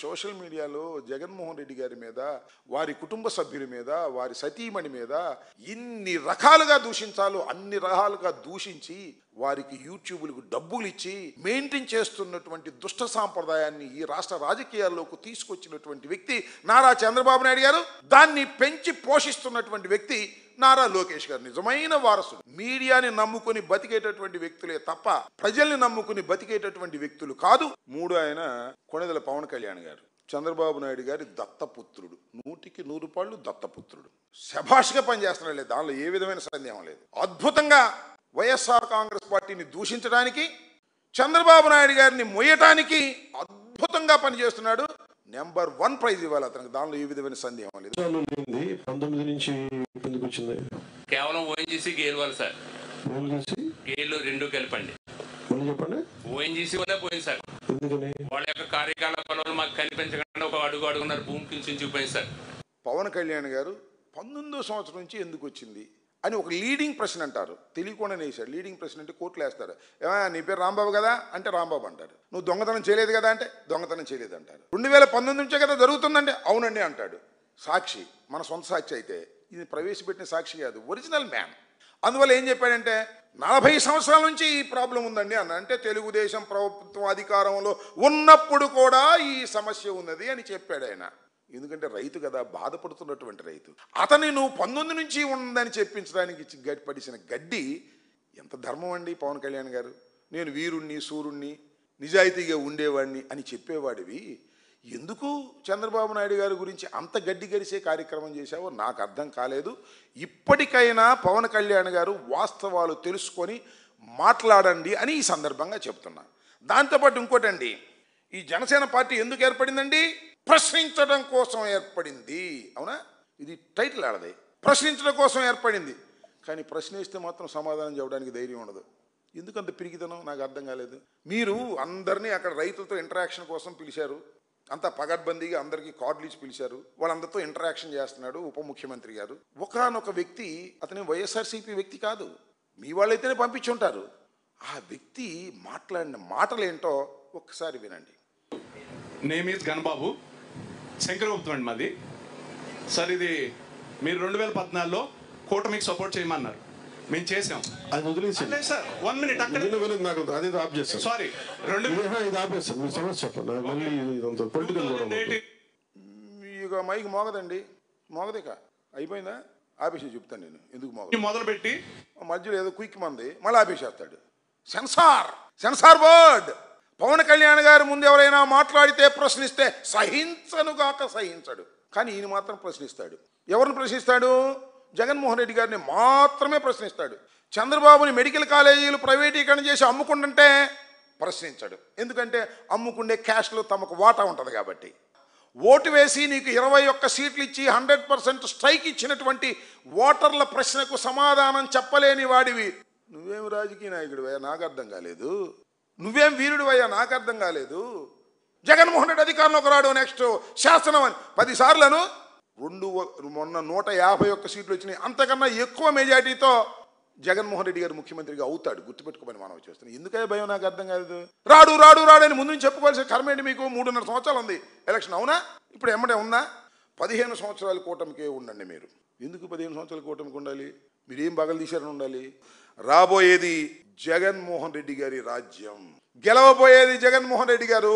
Social మీడియాలో జగన్మోహన్ రెడ్డి గారి మీద, వారి కుటుంబ సభ్యుల మీద, వారి సతీమణి మీద ఇన్ని రకాలుగా దూషించాలో అన్ని రకాలుగా దూషించి వారికి యూట్యూబ్లకు డబ్బులు ఇచ్చి మెయింటైన్ చేస్తున్నటువంటి దుష్ట సాంప్రదాయాన్ని ఈ రాష్ట్ర రాజకీయాల్లోకి తీసుకొచ్చినటువంటి వ్యక్తి నారా చంద్రబాబు నాయుడు గారు. దాన్ని పెంచి పోషిస్తున్నటువంటి వ్యక్తి నారా లోకేష్ గారు. నిజమైన వారసుడు. మీడియాని నమ్ముకుని బతికేటటువంటి వ్యక్తులే తప్ప ప్రజల్ని నమ్ముకుని బతికేటటువంటి వ్యక్తులు కాదు. మూడు ఆయన కొణిదెల పవన్ కళ్యాణ్ గారు, చంద్రబాబు నాయుడు గారి దత్తపుత్రుడు. 100% దత్తపుత్రుడు. శభాష్గా పనిచేస్తున్నాడు, దానిలో ఏ విధమైన సందేహం లేదు. అద్భుతంగా వైఎస్ఆర్ కాంగ్రెస్ పార్టీని దూషించడానికి, చంద్రబాబు నాయుడు గారిని మొయ్యటానికి అద్భుతంగా పనిచేస్తున్నాడు. నెంబర్ 1 ప్రైజ్ ఇవ్వాలి అతనికి, దానిలో ఏ విధమైన సందేహం లేదు. 19 నుంచి ఎందుకు వచ్చింది? కేవలం ఓఎన్జీసీ గేల్ వాళ్ళు సార్. గేలు రెండు కలిపండి. చెప్పండి. ఓఎన్జీసీ వల్లే పోయింది సార్. ఎందుకని? వాళ్ళ యొక్క కార్యకలాపాలను మాకు కనిపించకుండా ఒక అడుగు అడుగున్నారు, భూమి కించించిపోయింది సార్. పవన్ కళ్యాణ్ గారు 19వ సంవత్సరం నుంచి ఎందుకు వచ్చింది అని ఒక లీడింగ్ ప్రశ్న అంటారు. తెలియకుండానే వేశాడు. లీడింగ్ ప్రశ్న అంటే కోర్టులు వేస్తారు. ఏమైనా నీ పేరు రాంబాబు కదా అంటే రాంబాబు అంటారు. నువ్వు దొంగతనం చేయలేదు కదా అంటే దొంగతనం చేయలేదు అంటారు. 2019 నుంచే కదా జరుగుతుందంటే అవునండి అంటాడు. సాక్షి, మన సొంత సాక్షి అయితే ఇది ప్రవేశపెట్టిన సాక్షి కాదు, ఒరిజినల్ మ్యాన్. అందువల్ల ఏం చెప్పాడంటే 40 సంవత్సరాల నుంచి ఈ ప్రాబ్లం ఉందండి అన్న. అంటే తెలుగుదేశం ప్రభుత్వం అధికారంలో ఉన్నప్పుడు కూడా ఈ సమస్య ఉన్నది అని చెప్పాడు ఆయన. ఎందుకంటే రైతు కదా, బాధపడుతున్నటువంటి రైతు. అతన్ని నువ్వు 19 నుంచి ఉందని చెప్పించడానికి పడిసిన గడ్డి ఎంత ధర్మం అండి పవన్ కళ్యాణ్ గారు. నేను వీరుణ్ణి, సూర్యుణ్ణి, నిజాయితీగా ఉండేవాడిని అని చెప్పేవాడివి ఎందుకు చంద్రబాబు నాయుడు గారి గురించి అంత గడ్డి గడిచే కార్యక్రమం చేశావో నాకు అర్థం కాలేదు. ఇప్పటికైనా పవన్ కళ్యాణ్ గారు వాస్తవాలు తెలుసుకొని మాట్లాడండి అని ఈ సందర్భంగా చెప్తున్నా. దాంతోపాటు ఇంకోటండి, ఈ జనసేన పార్టీ ఎందుకు ఏర్పడిందండి? ప్రశ్నించడం కోసం ఏర్పడింది. అవునా? ఇది టైటిల్ ఆడది. ప్రశ్నించడం కోసం ఏర్పడింది. కానీ ప్రశ్నిస్తే మాత్రం సమాధానం చెప్పడానికి ధైర్యం ఉండదు. ఎందుకంత పిరికితనం నాకు అర్థం కాలేదు. మీరు అందరినీ అక్కడ రైతులతో ఇంటరాక్షన్ కోసం పిలిచారు. అంతా పగడ్బందీగా అందరికీ కార్డులు ఇచ్చి పిలిచారు. వాళ్ళందరితో ఇంటరాక్షన్ చేస్తున్నాడు ఉప ముఖ్యమంత్రి గారు. ఒకానొక వ్యక్తి, అతని వైఎస్ఆర్సీపీ వ్యక్తి కాదు, మీ వాళ్ళైతేనే పంపించి ఉంటారు. ఆ వ్యక్తి మాట్లాడిన మాటలు ఏంటో ఒక్కసారి వినండి. నేమ్ ఈజ్ గణబాబు, శంకరగుప్తం అండి మాది సార్. ఇది మీరు 2014లో కూటమికి సపోర్ట్ చేయమన్నారు, మేము చేసాం. అది వదిలేసి సార్ 1 మినిట్ అక్కడ నాకు అది ఆఫ్ చేస్తాను. సారీ, ఇది ఆపేస్తాను. మీరు సమస్య చెప్పండి. మళ్ళీ ఇదంతా పొలిటికల్ ఇక మైక్ మోగదండి, మోగదిక అయిపోయిందా? ఆపేసి చెప్తాను నేను ఎందుకు మోగదు. మొదలుపెట్టి మధ్యలో ఏదో క్విక్ మంది మళ్ళీ ఆపేసేస్తాడు. Censor board. పవన్ కళ్యాణ్ గారు ముందు ఎవరైనా మాట్లాడితే ప్రశ్నిస్తే సహించనుగాక సహించడు. కానీ ఈయన మాత్రం ప్రశ్నిస్తాడు. ఎవరిని ప్రశ్నిస్తాడు? జగన్మోహన్ రెడ్డి గారిని మాత్రమే ప్రశ్నిస్తాడు. చంద్రబాబుని మెడికల్ కాలేజీలు ప్రైవేటీకరణ చేసి అమ్ముకుంటుంటే ప్రశ్నించాడు. ఎందుకంటే అమ్ముకుండే క్యాష్లో తమకు వాటా ఉంటుంది కాబట్టి. ఓటు వేసి నీకు 21 సీట్లు ఇచ్చి 100% స్ట్రైక్ ఇచ్చినటువంటి ఓటర్ల ప్రశ్నకు సమాధానం చెప్పలేని వాడివి నువ్వేం రాజకీయ నాయకుడివయ్యా నాకు అర్థం కాలేదు. నువ్వేం వీరుడివయ్యా నాకు అర్థం కాలేదు. జగన్మోహన్ రెడ్డి అధికారంలోకి రాడు, నెక్స్ట్ శాసనం అని 10 సార్లను మొన్న 151 సీట్లు వచ్చినాయి. అంతకన్నా ఎక్కువ మెజార్టీతో జగన్మోహన్ రెడ్డి గారు ముఖ్యమంత్రిగా అవుతాడు. గుర్తుపెట్టుకోమని మనం చేస్తున్నాం. ఎందుకయ్యా భయం నాకు అర్థం కాదు. రాడు అని ముందు నుంచి చెప్పుకోవాల్సిన కర్మేంటి మీకు? 3.5 సంవత్సరాలు ఉంది ఎలక్షన్, అవునా? ఇప్పుడు ఎమ్మడే ఉందా? 15 సంవత్సరాల కూటమికే ఉండండి మీరు. ఎందుకు 15 సంవత్సరాల కూటమికి ఉండాలి? మీరేం బగలు తీశారని ఉండాలి? రాబోయేది జగన్మోహన్ రెడ్డి గారి రాజ్యం, గెలవబోయేది జగన్మోహన్ రెడ్డి గారు.